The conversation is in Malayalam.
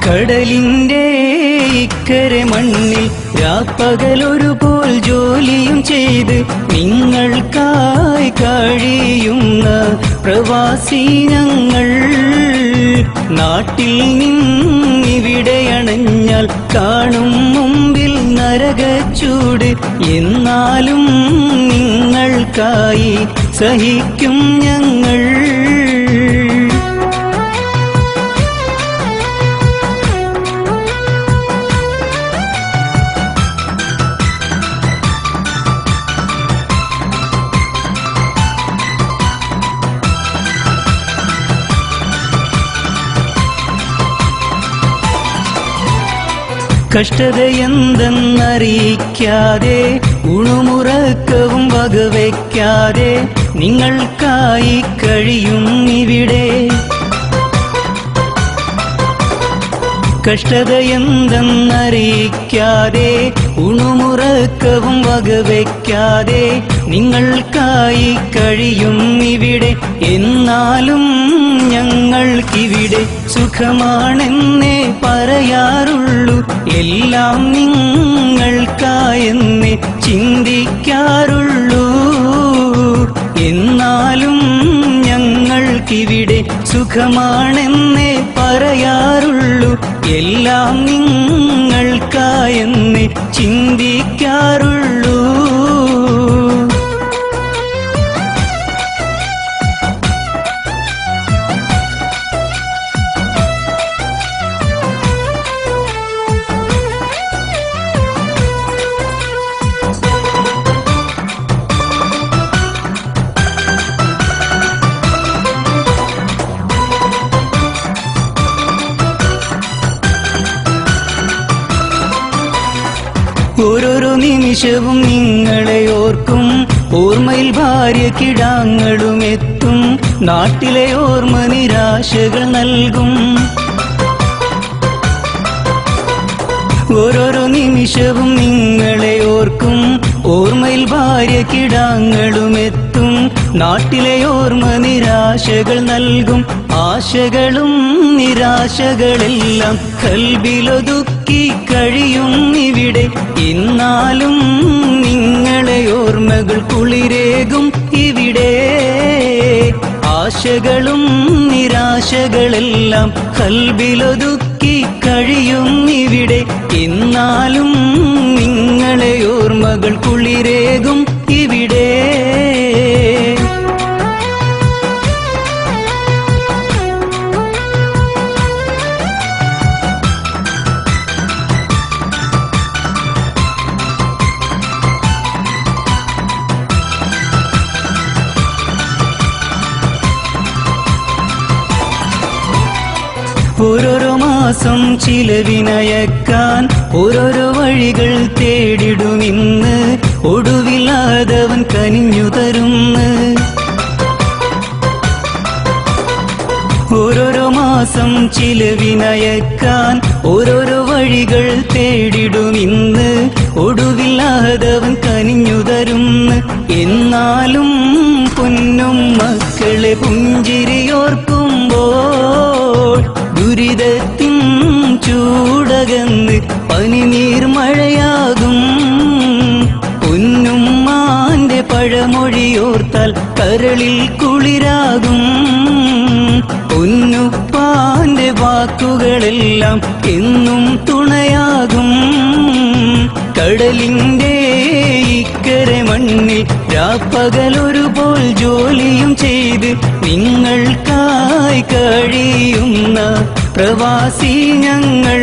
കടലിന്റെ ഇക്കരെ മണ്ണിൽ രാപ്പകലൊരുപോൽ ജോലിയും ചെയ്ത് നിങ്ങൾക്കായി കഴിയുന്ന പ്രവാസി ഞങ്ങൾ. നാട്ടിൽ നിന്നിവിടെ അണഞ്ഞാൽ കാണും മുമ്പിൽ നരകച്ചൂട്. എന്നാലും നിങ്ങൾക്കായി സഹിക്കും ഞങ്ങൾ. കഷ്ടതയെന്തെന്നറിയിക്കാതെ ഉണുമുറക്കവും വകവയ്ക്കാതെ നിങ്ങൾക്കായി കഴിയും ഇവിടെ. കഷ്ടതയെന്തെന്നറിയിക്കാതെ ഉണുമുറക്കവും വകവയ്ക്കാതെ നിങ്ങൾക്കായി കഴിയും ഇവിടെ. എന്നാലും ഞങ്ങൾക്കിവിടെ സുഖമാണെന്നേ പറയാറുള്ളൂ. എല്ലാം നിങ്ങൾക്കായെന്നേ ചിന്തിക്കാറുള്ളൂ. എന്നാലും ഞങ്ങൾക്കിവിടെ സുഖമാണെന്നേ പറയാറുള്ളൂ. എല്ലാം നിങ്ങൾക്കായെന്നേ ചിന്തിക്കാറുള്ളൂ. ഓരോരോ നിമിഷവും നിങ്ങളെ ഓർക്കും. ഓർമ്മയിൽ ഭാര്യ കിടാങ്ങളും എത്തും. നാട്ടിലെ ഓർമ്മ നിരാശകൾ നൽകും. ഓരോരോ നിമിഷവും നിങ്ങളെ ഓർക്കും. ഓർമ്മയിൽ ഭാര്യ കിടാങ്ങളും എത്തും. നാട്ടിലെ ഓർമ്മ നിരാശകൾ നൽകും. ആശകളും നിരാശകളെല്ലാം കൽബിലൊതുക്കി കഴിയും ഇവിടെ. എന്നാലും നിങ്ങളെ ഓർമ്മകൾ കുളിരേകും ഇവിടെ. ആശകളും നിരാശകളെല്ലാം കൽബിലൊതുക്കി കഴിയും ഇവിടെ. എന്നാലും നിങ്ങളെ ഓർമ്മകൾ കുളിരേകും ഇവിടെ. ഓരോരോ മാസം ചിലവിനയക്കാൻ ഓരോരോ വഴികൾ തേടിടുമിന്ന്. ഒടുവിലാതവൻ കനിഞ്ഞു തരുന്ന്. ഓരോരോ മാസം ചിലവിനയക്കാൻ ഓരോരോ വഴികൾ തേടിടുമിന്ന്. ഒടുവിലാതവൻ കനിഞ്ഞു തരുന്ന്. എന്നാലും പൊന്നും മക്കളെ പുഞ്ചിരിയോർക്കുമ്പോൾ ദുരിതത്തിൻ ചൂടകന്ന് പനിനീർ മഴയാകും. പൊന്നുമ്മാന്റെ പഴമൊഴിയോർത്താൽ കരളിൽ കുളിരാകും. പൊന്നുപ്പാന്റെ വാക്കുകളെല്ലാം എന്നും തുണയാകും. കടലിന്റെ ഇക്കരെ മണ്ണിൽ രാപ്പകലൊരുപോൽ ജോലിയും ചെയ്ത് നിങ്ങൾക്കായി കഴിയുന്ന പ്രവാസി ഞങ്ങൾ.